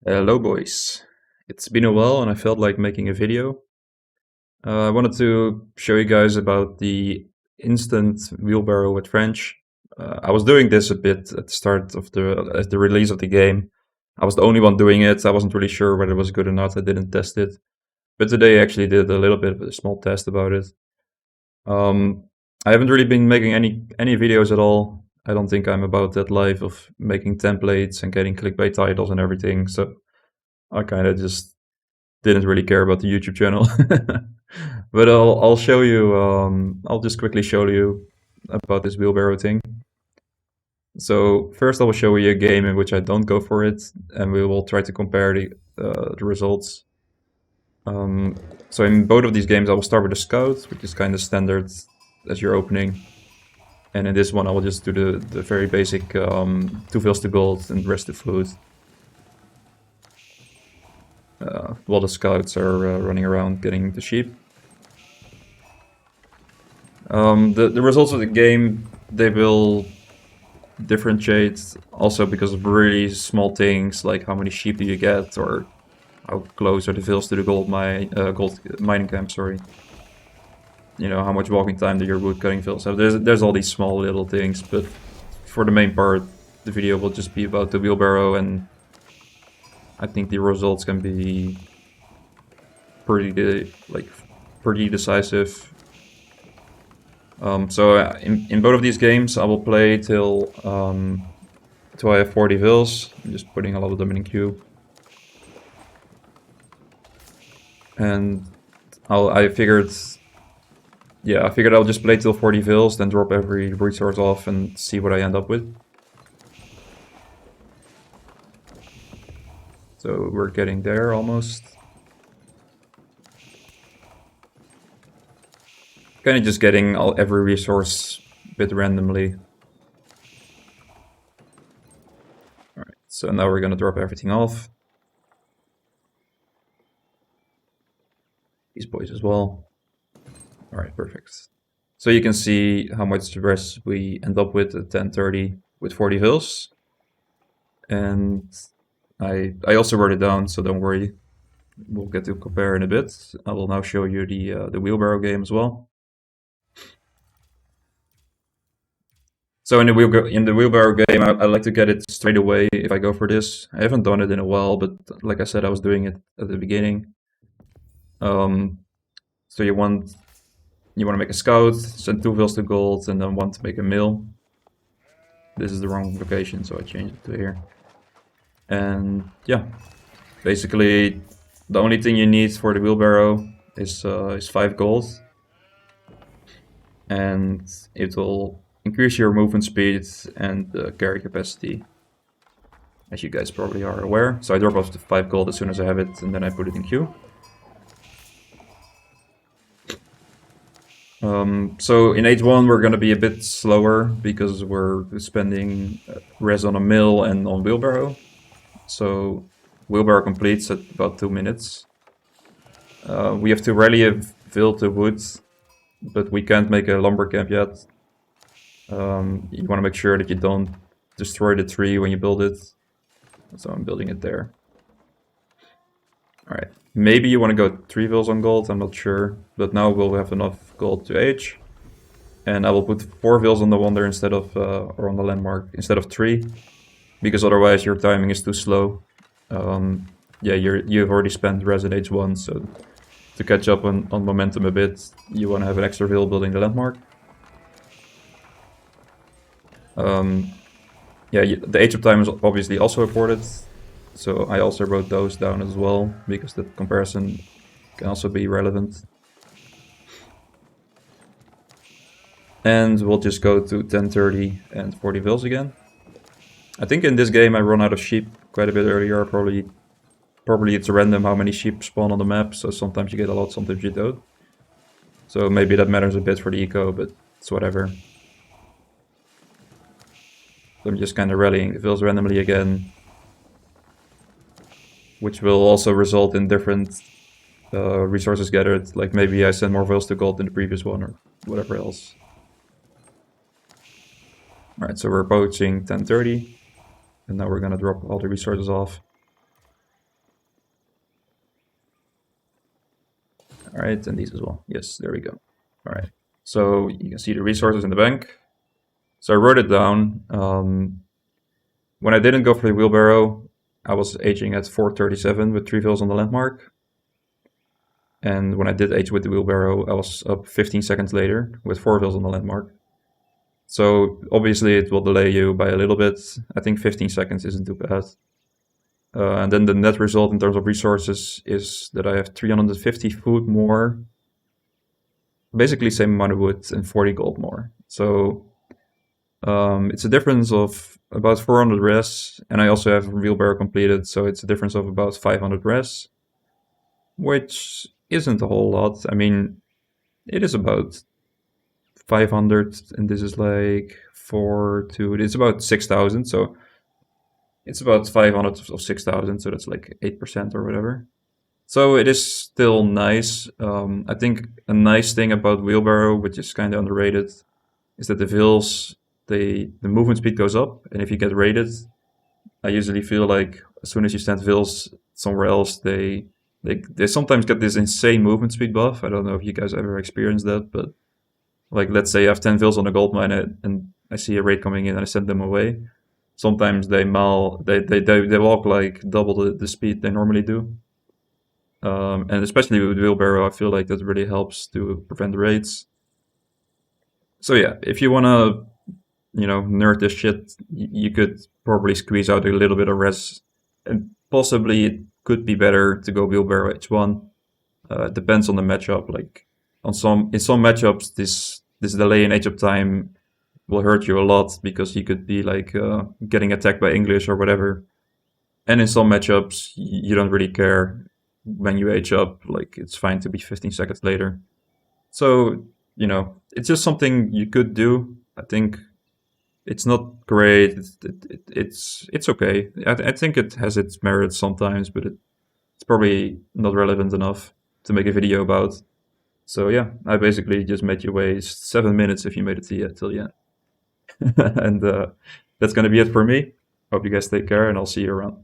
Hello, boys. It's been a while and I felt like making a video. I wanted to show you guys about the instant wheelbarrow with French. I was doing this a bit at the start of at the release of the game. I was the only one doing it. I wasn't really sure whether it was good or not. I didn't test it. But today I actually did a little bit of a small test about it. Um, I haven't really been making any videos at all. I don't think I'm about that life of making templates and getting clickbait titles and everything. So I kind of just didn't really care about the YouTube channel. But I'll show you. I'll just quickly show you about this wheelbarrow thing. So first, I will show you a game in which I don't go for it, and we will try to compare the results. So in both of these games, I will start with a scout, which is kind of standard as your opening. And in this one, I will just do the very basic 2 fills to gold and rest to food. While the scouts are running around getting the sheep. The results of the game, they will differentiate also because of really small things like how many sheep do you get or how close are the vills to the gold mining camp, sorry. You know, how much walking time do your wood cutting vills have. There's all these small little things, but for the main part, the video will just be about the wheelbarrow, and I think the results can be pretty decisive. In both of these games, I will play till I have 40 vills. I'm just putting a lot of them in queue. And I figured I'll just play till 40 vills, then drop every resource off and see what I end up with. So we're getting there almost. Kind of just getting every resource a bit randomly. Alright, so now we're gonna drop everything off. These boys as well. Alright, perfect. So you can see how much stress we end up with at 10:30 with 40 vills. And I also wrote it down, so don't worry. We'll get to compare in a bit. I will now show you the wheelbarrow game as well. So in the wheelbarrow game, I like to get it straight away if I go for this. I haven't done it in a while, but like I said, I was doing it at the beginning. So you want to make a scout, send 2 vills to gold, and then want to make a mill. This is the wrong location, so I changed it to here. And yeah, basically the only thing you need for the wheelbarrow is 5 gold, and it will increase your movement speed and carry capacity, as you guys probably are aware. So I drop off the 5 gold as soon as I have it, and then I put it in queue. So in H1 we're gonna be a bit slower because we're spending res on a mill and on wheelbarrow. So wheelbarrow completes at about 2 minutes. We have to rally a vill to wood, but we can't make a lumber camp yet. You want to make sure that you don't destroy the tree when you build it. So I'm building it there. Alright, maybe you want to go 3 vills on gold, I'm not sure. But now we'll have enough gold to age. And I will put 4 vills on the wonder instead of, or on the landmark, instead of 3. Because otherwise your timing is too slow. Yeah, you've already spent res in H1, so to catch up on momentum a bit, you want to have an extra vill building the landmark. Yeah, the age of time is obviously also important, so I also wrote those down as well, because the comparison can also be relevant. And we'll just go to 10:30 and 40 vills again. I think in this game I run out of sheep quite a bit earlier. Probably it's random how many sheep spawn on the map, so sometimes you get a lot, sometimes you don't. So maybe that matters a bit for the eco, but it's whatever. So I'm just kind of rallying the vills randomly again, which will also result in different resources gathered. Like maybe I send more vills to gold than the previous one or whatever else. Alright, so we're approaching 10:30, and now we're gonna drop all the resources off. All right, and these as well. Yes, there we go. All right. So you can see the resources in the bank. So I wrote it down. When I didn't go for the wheelbarrow, I was aging at 437 with 3 fills on the landmark. And when I did age with the wheelbarrow, I was up 15 seconds later with 4 fills on the landmark. So obviously it will delay you by a little bit. I think 15 seconds isn't too bad. And then the net result in terms of resources is that I have 350 food more, basically same amount of wood and 40 gold more. So it's a difference of about 400 res, and I also have wheelbarrow completed, so it's a difference of about 500 res, which isn't a whole lot. I mean, it is about 500, and this is like 4 to, it's about 6,000, so it's about 500 of 6,000, so that's like 8% or whatever. So it is still nice. I think a nice thing about wheelbarrow, which is kind of underrated, is that the wheels, the movement speed goes up, and if you get rated, I usually feel like as soon as you stand wheels somewhere else, they sometimes get this insane movement speed buff. I don't know if you guys ever experienced that, but like let's say I have 10 wheels on a gold mine and I see a raid coming in and I send them away. Sometimes they walk like double the speed they normally do. And especially with wheelbarrow, I feel like that really helps to prevent raids. So yeah, if you wanna, nerd this shit, you could probably squeeze out a little bit of res, and possibly it could be better to go wheelbarrow H1. It depends on the matchup. Like in some matchups, this delay in H-up time will hurt you a lot because you could be like getting attacked by English or whatever. And in some matchups, you don't really care when you age up. Like it's fine to be 15 seconds later. So it's just something you could do. I think it's not great. It's okay. I think it has its merits sometimes, but it's probably not relevant enough to make a video about. So yeah, I basically just made you waste 7 minutes if you made it till the end. And that's gonna be it for me. Hope you guys take care, and I'll see you around.